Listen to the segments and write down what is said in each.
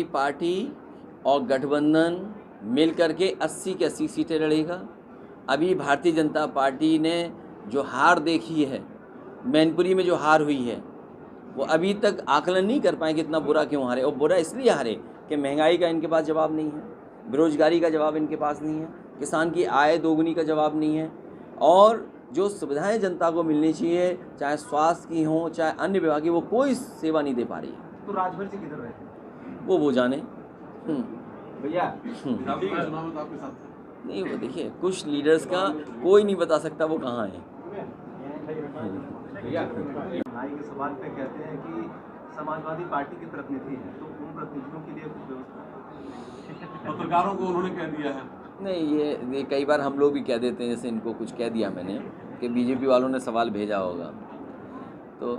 Party और गठबंधन मिलकर के 80 की 80 सीटें लड़ेगा। अभी भारतीय जनता पार्टी ने जो हार देखी है, मैनपुरी में जो हार हुई है, वो अभी तक आकलन नहीं कर पाए कि इतना बुरा क्यों हारे। और बुरा इसलिए हारे कि महंगाई का इनके पास जवाब नहीं है, बेरोजगारी का जवाब इनके पास नहीं है, किसान की आय दोगुनी का जवाब नहीं है, और जो सुविधाएं जनता को मिलनी चाहिए, चाहे स्वास्थ्य की हो चाहे अन्य विभाग की, वो कोई सेवा नहीं दे पा रही है। तो राजभर जी किधर रहे? वो जाने। भैया नहीं, वो देखिए कुछ लीडर्स का कोई नहीं बता सकता वो कहाँ है। भैया भाई के सवाल पे कहते हैं कि समाजवादी पार्टी के प्रतिनिधि हैं, तो उन प्रतिनिधियों के लिए कुछ व्यवस्था? पत्रकारों को उन्होंने कह दिया है। नहीं, ये कई बार हम लोग भी कह देते हैं, जैसे इनको कुछ कह दिया मैंने कि बीजेपी वालों ने सवाल भेजा होगा, तो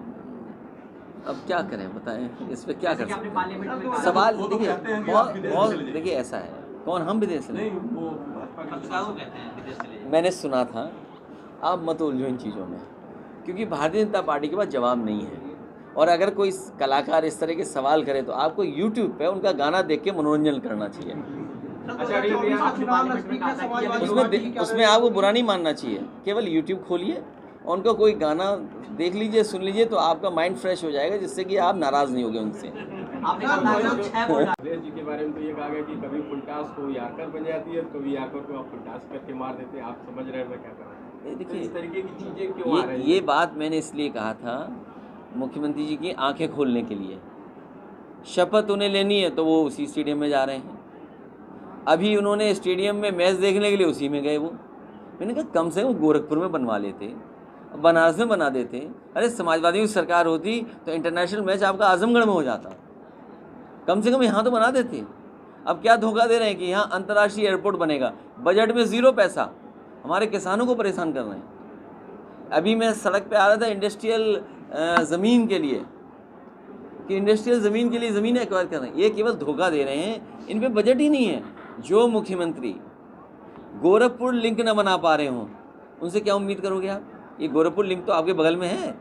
अब क्या करें बताएं, इस पर क्या कर सकते हैं। सवाल देखिए बहुत देखिए ऐसा है, कौन हम विदेश से नहीं, मैंने सुना था। आप मत उलझो इन चीज़ों में, क्योंकि भारतीय जनता पार्टी के पास जवाब नहीं है। और अगर कोई कलाकार इस तरह के सवाल करे तो आपको यूट्यूब पे उनका गाना देख के मनोरंजन करना चाहिए। उसमें आपको बुरा नहीं मानना चाहिए, केवल यूट्यूब खोलिए और उनका कोई गाना देख लीजिए, सुन लीजिए, तो आपका माइंड फ्रेश हो जाएगा, जिससे कि आप नाराज़ नहीं होगे उनसे। अखिलेश जी के बारे में तो ये कहा गया कि कभी फुलटास को याकर बन जाती है, कभी याकर को आप फुलटास करके मार देते हैं। आप समझ रहे हैं मैं क्या कर रहा हूँ? देखिए इस तरीके की चीज़ें क्यों आ रही हैं? ये बात मैंने इसलिए कहा था मुख्यमंत्री जी की आंखें खोलने के लिए। शपथ उन्हें लेनी है तो वो उसी स्टेडियम में जा रहे हैं। अभी उन्होंने स्टेडियम में मैच देखने के लिए उसी में गए। वो मैंने कहा कम से कम गोरखपुर में बनवा लेते, बनारस में बना देते। अरे समाजवादियों की सरकार होती तो इंटरनेशनल मैच आपका आजमगढ़ में हो जाता, कम से कम यहाँ तो बना देते। अब क्या धोखा दे रहे हैं कि यहाँ अंतर्राष्ट्रीय एयरपोर्ट बनेगा, बजट में 0 पैसा, हमारे किसानों को परेशान कर रहे हैं। अभी मैं सड़क पे आ रहा था इंडस्ट्रियल ज़मीन के लिए, कि इंडस्ट्रियल ज़मीन के लिए ज़मीनें एक्वायर कर रहे हैं। ये केवल धोखा दे रहे हैं, इन पे बजट ही नहीं है। जो मुख्यमंत्री गोरखपुर लिंक न बना पा रहे हों, उनसे क्या उम्मीद करोगे आप? ये गोरखपुर लिंक तो आपके बगल में है,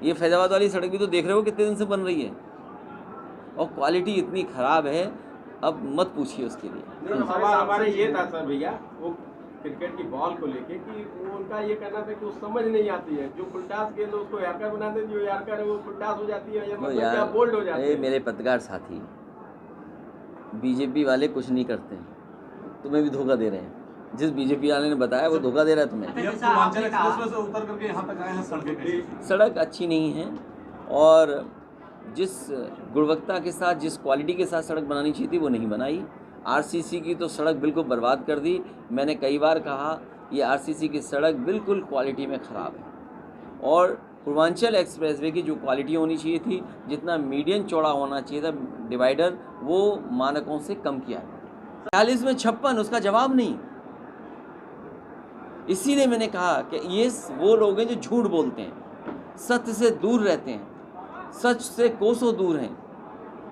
ये फैजाबाद वाली सड़क भी तो देख रहे हो कितने दिन से बन रही है, और क्वालिटी इतनी ख़राब है, अब मत पूछिए उसके लिए। हमारे ये था सर भैया, वो क्रिकेट की बॉल को लेके कि वो उनका ये कहना था कि वो समझ नहीं आती है, जो फुलटास गेंद है उसको यार्कर बनाते हैं, जो यार्कर है वो फुलटास हो जाती है, या मतलब क्या बोल्ड हो जाती है। मेरे पत्रकार साथी बीजेपी वाले कुछ नहीं करते हैं, तुम्हें भी धोखा दे रहे हैं। जिस बीजेपी वाले ने बताया वो धोखा दे रहा है तुम्हें। सड़क अच्छी नहीं है, और जिस गुणवत्ता के साथ, जिस क्वालिटी के साथ सड़क बनानी चाहिए थी वो नहीं बनाई। आरसीसी की तो सड़क बिल्कुल बर्बाद कर दी। मैंने कई बार कहा ये आरसीसी की सड़क बिल्कुल क्वालिटी में ख़राब है, और पूर्वांचल एक्सप्रेसवे की जो क्वालिटी होनी चाहिए थी, जितना मीडियम चौड़ा होना चाहिए था डिवाइडर, वो मानकों से कम किया है। 40 में 56, उसका जवाब नहीं। इसीलिए मैंने कहा कि ये वो लोग हैं जो झूठ बोलते हैं, सत्य से दूर रहते हैं, सच से कोसों दूर हैं।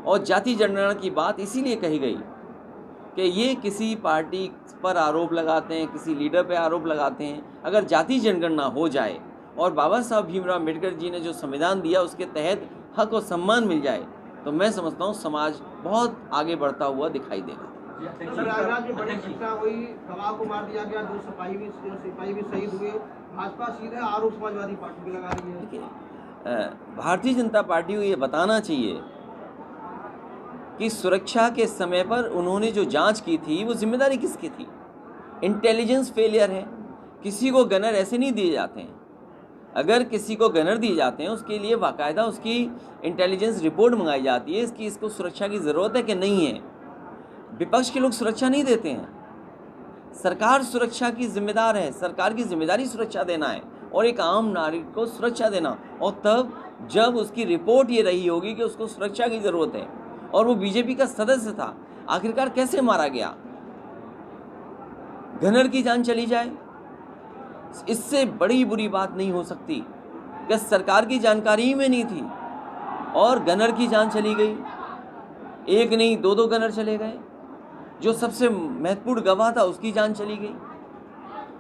और जाति जनगणना की बात इसीलिए कही गई कि ये किसी पार्टी पर आरोप लगाते हैं, किसी लीडर पर आरोप लगाते हैं। अगर जाति जनगणना हो जाए और बाबा साहब भीमराव अम्बेडकर जी ने जो संविधान दिया उसके तहत हक और सम्मान मिल जाए, तो मैं समझता हूँ समाज बहुत आगे बढ़ता हुआ दिखाई देगा। को मार दिया गया, 2 सिपाही भी शहीद हुए, भाजपा सीधे आरोप समाजवादी पार्टी पे लगा रही है। भारतीय जनता पार्टी को ये बताना चाहिए कि सुरक्षा के समय पर उन्होंने जो जांच की थी वो जिम्मेदारी किसकी थी? इंटेलिजेंस फेलियर है। किसी को गनर ऐसे नहीं दिए जाते हैं। अगर किसी को गनर दिए जाते हैं उसके लिए बाकायदा उसकी इंटेलिजेंस रिपोर्ट मंगाई जाती है, इसको सुरक्षा की ज़रूरत है कि नहीं है। विपक्ष के लोग सुरक्षा नहीं देते हैं। सरकार सुरक्षा की जिम्मेदार है, सरकार की जिम्मेदारी सुरक्षा देना है और एक आम नागरिक को सुरक्षा देना। और तब जब उसकी रिपोर्ट ये रही होगी कि उसको सुरक्षा की ज़रूरत है और वो बीजेपी का सदस्य था, आखिरकार कैसे मारा गया? गनर की जान चली जाए, इससे बड़ी बुरी बात नहीं हो सकती कि सरकार की जानकारी में नहीं थी और गनर की जान चली गई। एक नहीं 2 गनर चले गए। जो सबसे महत्वपूर्ण गवाह था उसकी जान चली गई।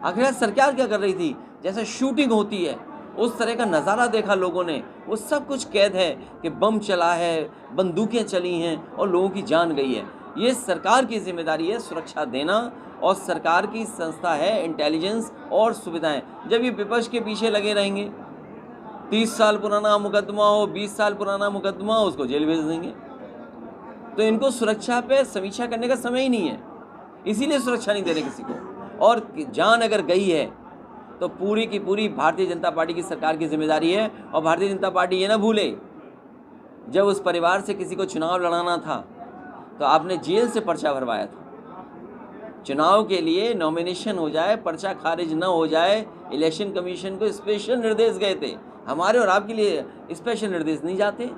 आखिर सरकार क्या कर रही थी? जैसे शूटिंग होती है उस तरह का नज़ारा देखा लोगों ने, वो सब कुछ कैद है कि बम चला है, बंदूकें चली हैं और लोगों की जान गई है। ये सरकार की जिम्मेदारी है सुरक्षा देना, और सरकार की संस्था है इंटेलिजेंस और सुविधाएं। जब ये विपक्ष के पीछे लगे रहेंगे, 30 साल पुराना मुकदमा हो, 20 साल पुराना मुकदमा हो, उसको जेल भेज देंगे। तो इनको सुरक्षा पे समीक्षा करने का समय ही नहीं है, इसीलिए सुरक्षा नहीं दे रहे किसी को। और जान अगर गई है तो पूरी की पूरी भारतीय जनता पार्टी की सरकार की जिम्मेदारी है। और भारतीय जनता पार्टी ये ना भूले, जब उस परिवार से किसी को चुनाव लड़ाना था तो आपने जेल से पर्चा भरवाया था। चुनाव के लिए नॉमिनेशन हो जाए, पर्चा खारिज ना हो जाए, इलेक्शन कमीशन को स्पेशल निर्देश गए थे। हमारे और आपके लिए स्पेशल निर्देश नहीं जाते।